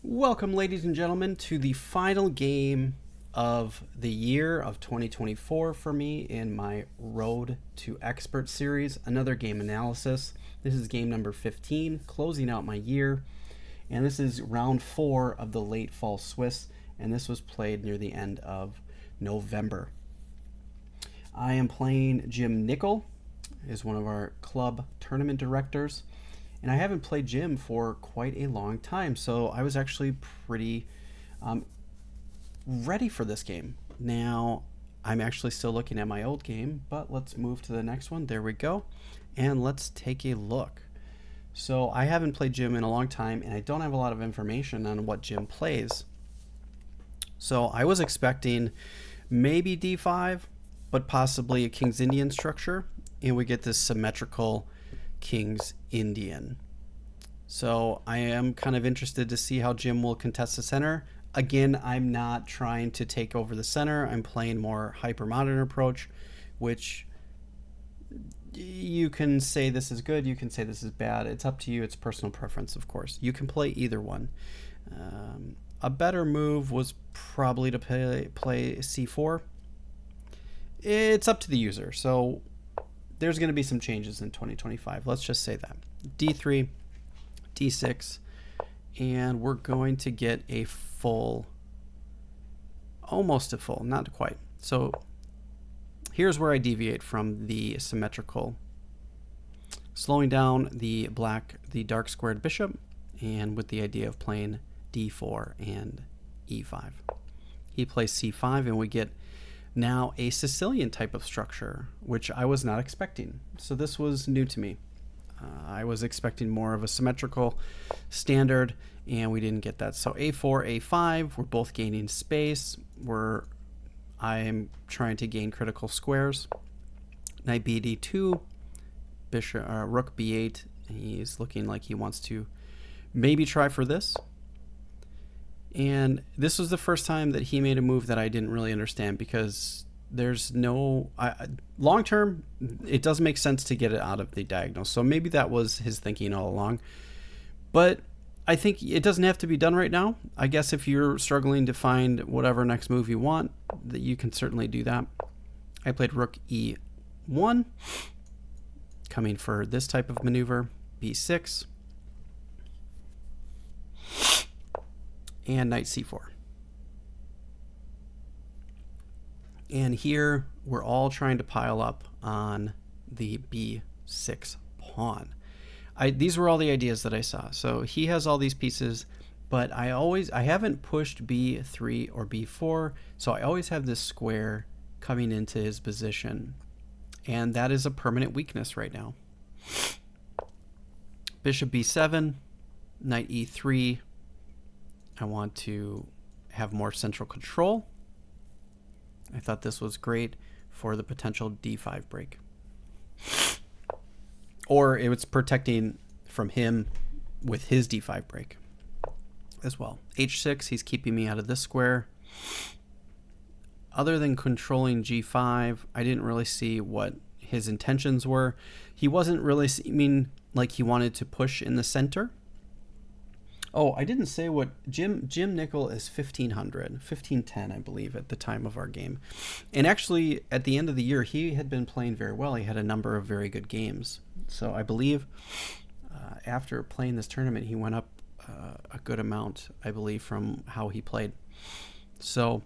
Welcome, ladies and gentlemen, to the final game of the year of 2024 for me in my Road to Expert series, another game analysis. This is game number 15, closing out my year, and this is round 4 of the late fall Swiss, and this was played near the end of November. I am playing Jim Nickel, is one of our club tournament directors. And I haven't played Jim for quite a long time, so I was actually pretty ready for this game. Now, I'm actually still looking at my old game, but let's move to the next one. There we go. And let's take a look. So I haven't played Jim in a long time, and I don't have a lot of information on what Jim plays. So I was expecting maybe d5, but possibly a King's Indian structure, and we get this symmetrical King's Indian. So I am kind of interested to see how Jim will contest the center. Again, I'm not trying to take over the center. I'm playing more hyper-modern approach, which you can say this is good, you can say this is bad. It's up to you. It's personal preference, of course. You can play either one. A better move was probably to play c4. It's up to the user. So there's going to be some changes in 2025. Let's just say that. D3, D6, and we're going to get a full, almost a full, not quite. So here's where I deviate from the symmetrical. Slowing down the dark squared bishop, and with the idea of playing D4 and E5. He plays C5, and we get now a Sicilian type of structure, which I was not expecting. So this was new to me. I was expecting more of a symmetrical standard, and we didn't get that. So A4, A5, we're both gaining space. I am trying to gain critical squares. Knight B D2, Rook B8. He's looking like he wants to maybe try for this. And this was the first time that he made a move that I didn't really understand, because there's no long term, it doesn't make sense to get it out of the diagonal. So maybe that was his thinking all along. But I think it doesn't have to be done right now. I guess if you're struggling to find whatever next move you want, that you can certainly do that. I played Rook E1, coming for this type of maneuver, B6. And Knight C4. And here we're all trying to pile up on the B6 pawn. These were all the ideas that I saw. So he has all these pieces, but I haven't pushed B3 or B4, so I always have this square coming into his position. And that is a permanent weakness right now. Bishop B7, Knight E3. I want to have more central control. I thought this was great for the potential D5 break. Or it was protecting from him with his D5 break as well. H6, he's keeping me out of this square. Other than controlling G5, I didn't really see what his intentions were. He wasn't really seeming like he wanted to push in the center. Oh, I didn't say what Jim Nickel is 1510, I believe, at the time of our game. And actually, at the end of the year, he had been playing very well. He had a number of very good games. So I believe after playing this tournament, he went up a good amount, I believe, from how he played. So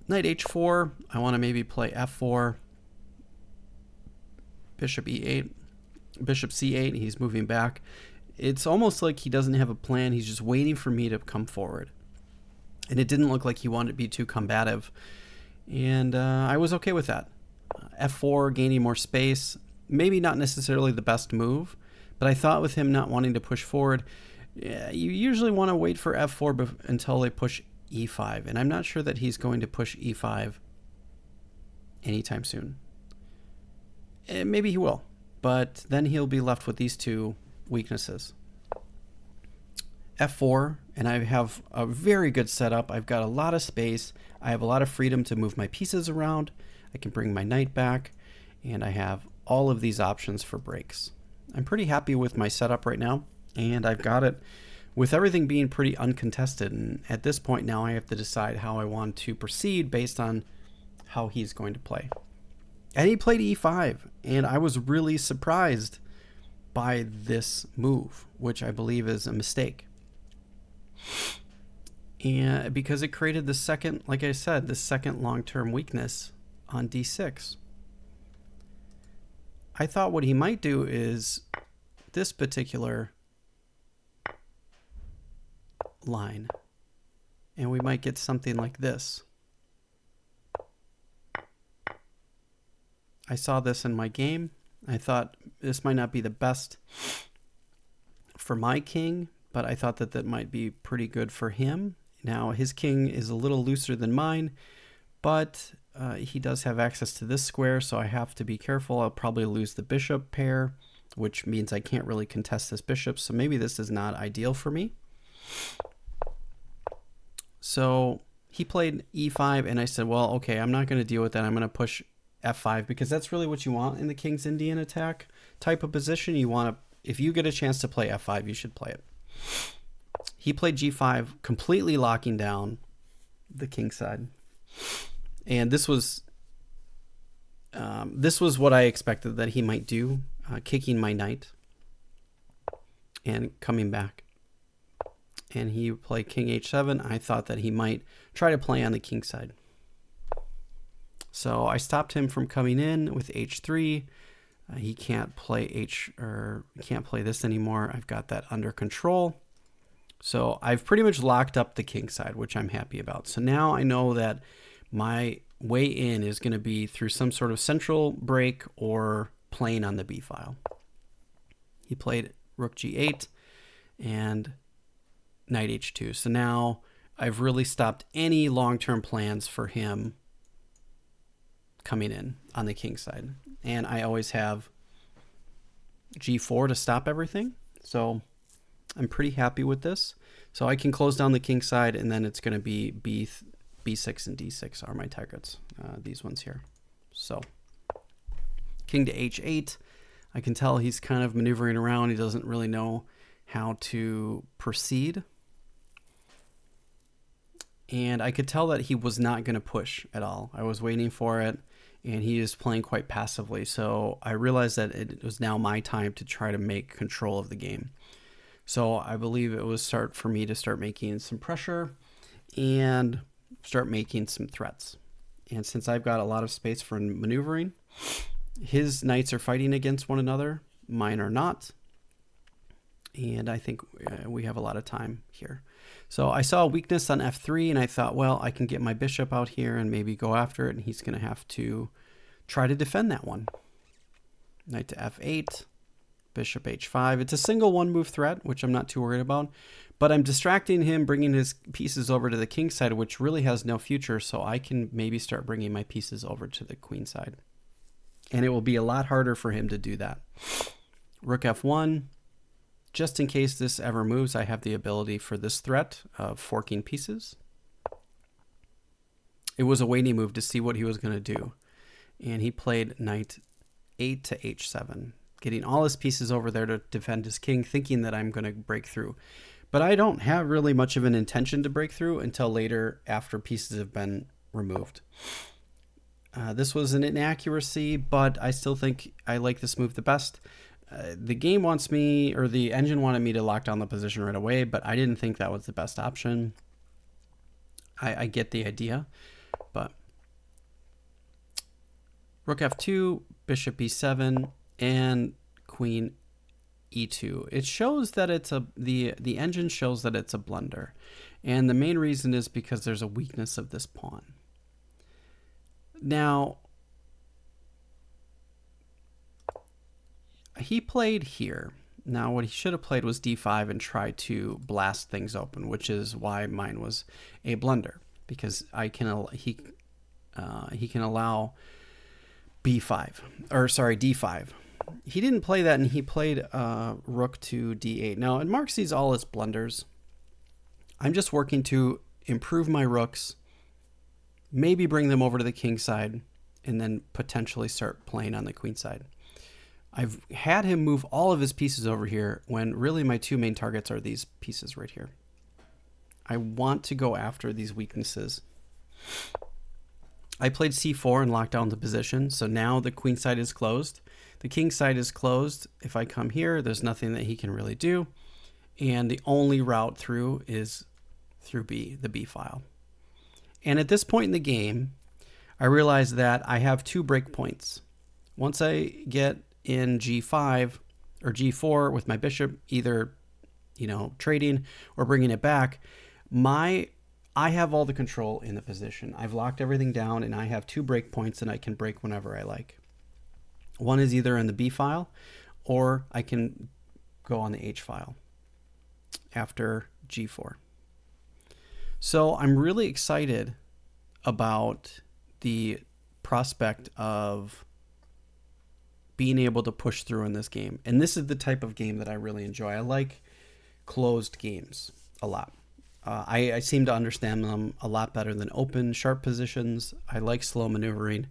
Knight H4, I want to maybe play F4, Bishop E8, Bishop C8, he's moving back. It's almost like he doesn't have a plan. He's just waiting for me to come forward. And it didn't look like he wanted to be too combative. And I was okay with that. F4, gaining more space. Maybe not necessarily the best move, but I thought with him not wanting to push forward, you usually want to wait for F4 until they push E5. And I'm not sure that he's going to push E5 anytime soon. Maybe he will. But then he'll be left with these two weaknesses. F4, and I have a very good setup. I've got a lot of space. I have a lot of freedom to move my pieces around. I can bring my knight back, and I have all of these options for breaks. I'm pretty happy with my setup right now, and I've got it with everything being pretty uncontested. And at this point now I have to decide how I want to proceed based on how he's going to play. And he played e5, and I was really surprised by this move, which I believe is a mistake. And because it created the second, like I said, the second long-term weakness on d6. I thought what he might do is this particular line, and we might get something like this. I saw this in my game. I thought this might not be the best for my king, but I thought that that might be pretty good for him. Now, his king is a little looser than mine, but he does have access to this square, so I have to be careful. I'll probably lose the bishop pair, which means I can't really contest this bishop, so maybe this is not ideal for me. So he played e5, and I said, well, okay, I'm not going to deal with that. I'm going to push f5, because that's really what you want in the King's Indian attack type of position. You want to, if you get a chance to play f5, you should play it. He played g5, completely locking down the king side. And this was what I expected that he might do, kicking my knight and coming back. And he played king h7. I thought that he might try to play on the king side. So I stopped him from coming in with h3. He can't play can't play this anymore. I've got that under control. So I've pretty much locked up the king side, which I'm happy about. So now I know that my way in is going to be through some sort of central break or playing on the b file. He played rook g8 and knight h2. So now I've really stopped any long-term plans for him coming in on the king side. And I always have g4 to stop everything. So I'm pretty happy with this. So I can close down the king side, and then it's going to be b6 and d6 are my targets, these ones here. So king to h8. I can tell he's kind of maneuvering around. He doesn't really know how to proceed. And I could tell that he was not going to push at all. I was waiting for it, and he is playing quite passively. So I realized that it was now my time to try to make control of the game. So I believe it was for me to start making some pressure and start making some threats. And since I've got a lot of space for maneuvering, his knights are fighting against one another. Mine are not. And I think we have a lot of time here. So I saw a weakness on f3, and I thought, well, I can get my bishop out here and maybe go after it, and he's going to have to try to defend that one. Knight to f8, bishop h5. It's a single one-move threat, which I'm not too worried about, but I'm distracting him, bringing his pieces over to the king side, which really has no future, so I can maybe start bringing my pieces over to the queen side. And it will be a lot harder for him to do that. Rook f1. Just in case this ever moves, I have the ability for this threat of forking pieces. It was a waiting move to see what he was going to do. And he played knight 8 to h7, getting all his pieces over there to defend his king, thinking that I'm going to break through. But I don't have really much of an intention to break through until later, after pieces have been removed. This was an inaccuracy, but I still think I like this move the best. The game wants me, or the engine wanted me to lock down the position right away, but I didn't think that was the best option. I get the idea, but rook f2, bishop b7, and queen e2. It shows that it's the engine shows that it's a blunder, and the main reason is because there's a weakness of this pawn. Now, he played here. Now, what he should have played was d5 and tried to blast things open, which is why mine was a blunder, because he can allow d5. He didn't play that, and he played rook to d8. Now, it marks these all as blunders. I'm just working to improve my rooks, maybe bring them over to the king side, and then potentially start playing on the queen side. I've had him move all of his pieces over here when really my two main targets are these pieces right here. I want to go after these weaknesses. I played c4 and locked down the position, so now the queen side is closed. The king side is closed. If I come here, there's nothing that he can really do. And the only route through is through B, the B file. And at this point in the game, I realize that I have two breakpoints. Once I get in G5 or G4 with my bishop, either, trading or bringing it back, I have all the control in the position. I've locked everything down, and I have two breakpoints, and I can break whenever I like. One is either in the B file, or I can go on the H file after G4. So I'm really excited about the prospect of being able to push through in this game. And this is the type of game that I really enjoy. I like closed games a lot. I seem to understand them a lot better than open, sharp positions. I like slow maneuvering.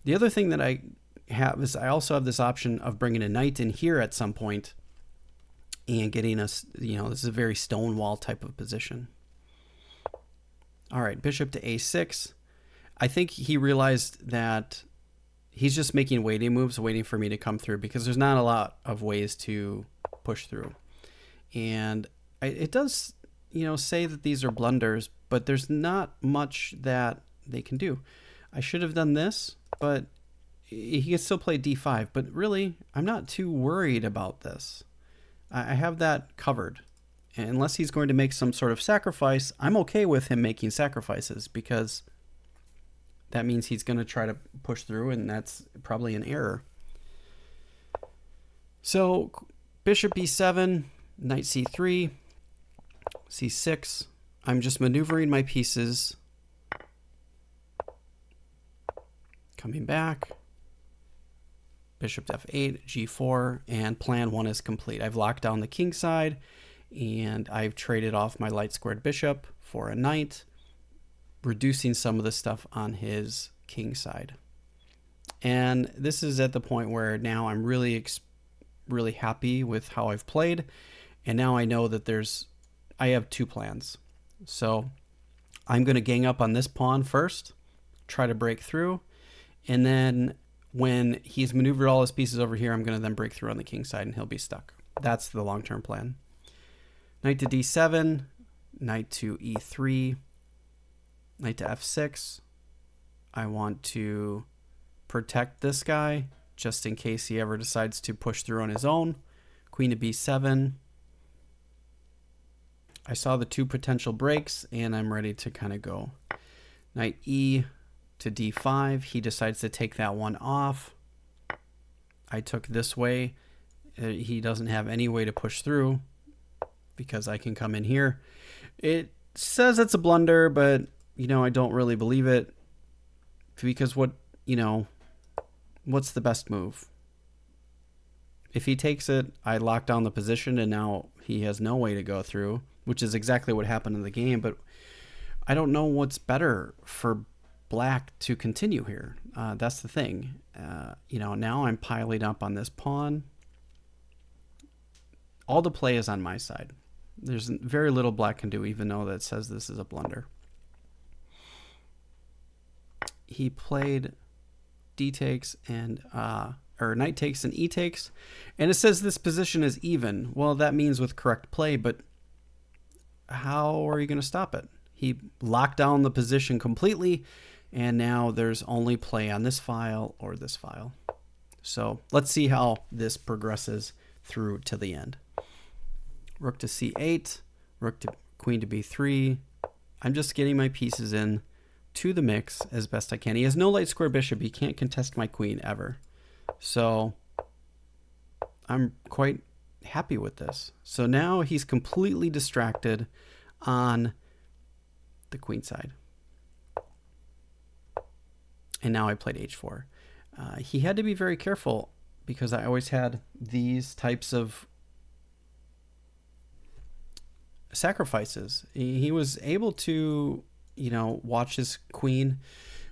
The other thing that I have is I also have this option of bringing a knight in here at some point and getting us, this is a very stonewall type of position. All right, bishop to a6. I think he realized that he's just making waiting moves, waiting for me to come through, because there's not a lot of ways to push through. And it does, say that these are blunders, but there's not much that they can do. I should have done this, but he can still play d5. But really, I'm not too worried about this. I have that covered. And unless he's going to make some sort of sacrifice, I'm okay with him making sacrifices, because that means he's going to try to push through, and that's probably an error. So bishop b7, knight c3, c6. I'm just maneuvering my pieces. Coming back. Bishop to f8, g4, and plan 1 is complete. I've locked down the king side, and I've traded off my light squared bishop for a knight, reducing some of the stuff on his king side. And this is at the point where now I'm really happy with how I've played, and now I know that I have two plans. So I'm going to gang up on this pawn first, try to break through, and then when he's maneuvered all his pieces over here, I'm going to then break through on the king side, and he'll be stuck. That's the long-term plan. Knight to d7, knight to e3, knight to f6. I want to protect this guy just in case he ever decides to push through on his own. Queen to b7. I saw the two potential breaks, and I'm ready to kind of go. Knight e to d5. He decides to take that one off. I took this way. He doesn't have any way to push through because I can come in here. It says it's a blunder, but I don't really believe it, because what's the best move? If he takes it, I lock down the position, and now he has no way to go through, which is exactly what happened in the game. But I don't know what's better for black to continue here. That's the thing. Now I'm piling up on this pawn. All the play is on my side. There's very little black can do, even though that says this is a blunder. He played d takes and knight takes and e takes, and it says this position is even. Well, that means with correct play, but how are you going to stop it? He locked down the position completely, and now there's only play on this file or this file. So let's see how this progresses through to the end. Rook to c8, queen to b3. I'm just getting my pieces in to the mix as best I can. He has no light square bishop. He can't contest my queen ever. So I'm quite happy with this. So now he's completely distracted on the queen side. And now I played h4. He had to be very careful, because I always had these types of sacrifices. He was able to, watch his queen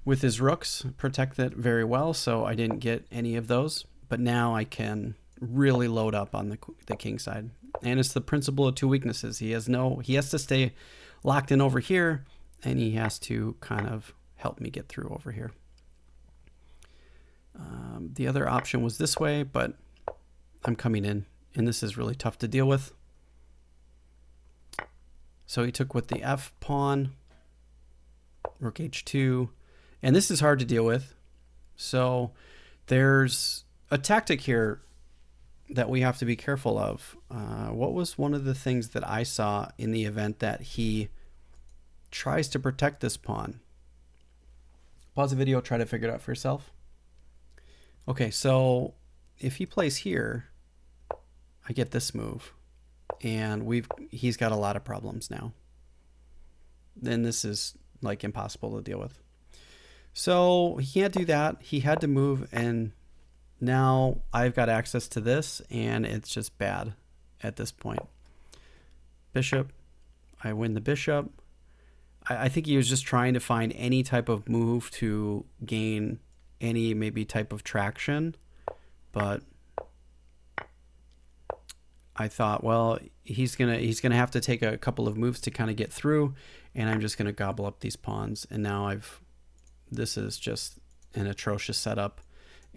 with his rooks, protect it very well, so I didn't get any of those. but now I can really load up on the king side. And it's the principle of two weaknesses. He has to stay locked in over here, and he has to kind of help me get through over here. The other option was this way, but I'm coming in, and this is really tough to deal with. So he took with the F pawn, rook h2, and this is hard to deal with. So there's a tactic here that we have to be careful of. What was one of the things that I saw in the event that he tries to protect this pawn? Pause the video, try to figure it out for yourself. Okay, so if he plays here, I get this move, and he's got a lot of problems now. Then this is like impossible to deal with. So he can't do that. He had to move, and now I've got access to this, and it's just bad at this point. Bishop, I win the bishop. I think he was just trying to find any type of move to gain any maybe type of traction, but I thought, well, he's gonna have to take a couple of moves to kind of get through, and I'm just gonna gobble up these pawns. And now this is just an atrocious setup,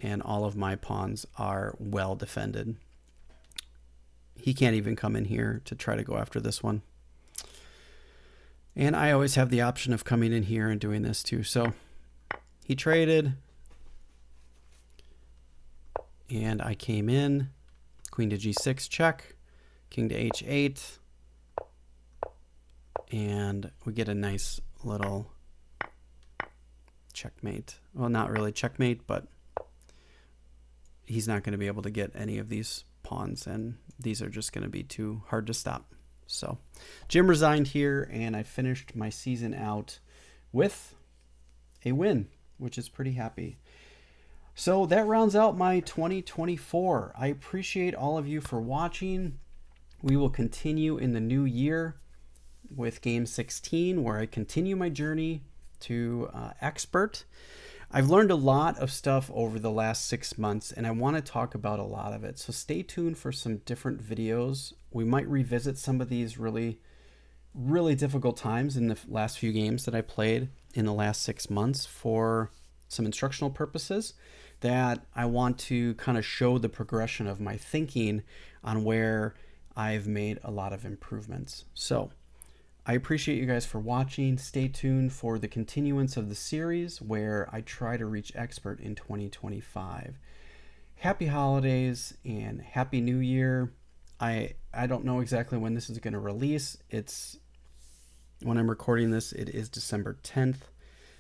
and all of my pawns are well defended. He can't even come in here to try to go after this one. And I always have the option of coming in here and doing this too. So he traded, and I came in, queen to g6 check, king to h8, and we get a nice little checkmate. Well, not really checkmate, but he's not going to be able to get any of these pawns, and these are just going to be too hard to stop. So Jim resigned here, and I finished my season out with a win, which is pretty happy. So that rounds out my 2024. I appreciate all of you for watching. We will continue in the new year with game 16, where I continue my journey to expert. I've learned a lot of stuff over the last 6 months, and I want to talk about a lot of it. So stay tuned for some different videos. We might revisit some of these really, really difficult times in the last few games that I played in the last 6 months for some instructional purposes, that I want to kind of show the progression of my thinking on where I've made a lot of improvements. So I appreciate you guys for watching. Stay tuned for the continuance of the series where I try to reach expert in 2025. Happy holidays and happy new year. I don't know exactly when this is going to release. When I'm recording this, it is December 10th.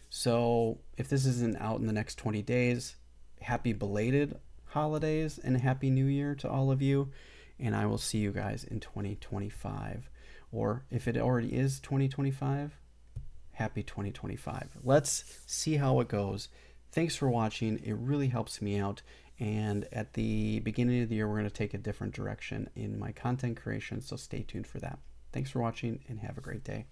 So if this isn't out in the next 20 days, happy belated holidays and happy new year to all of you. And I will see you guys in 2025. Or if it already is 2025, happy 2025. Let's see how it goes. Thanks for watching. It really helps me out. And at the beginning of the year, we're going to take a different direction in my content creation. So stay tuned for that. Thanks for watching, and have a great day.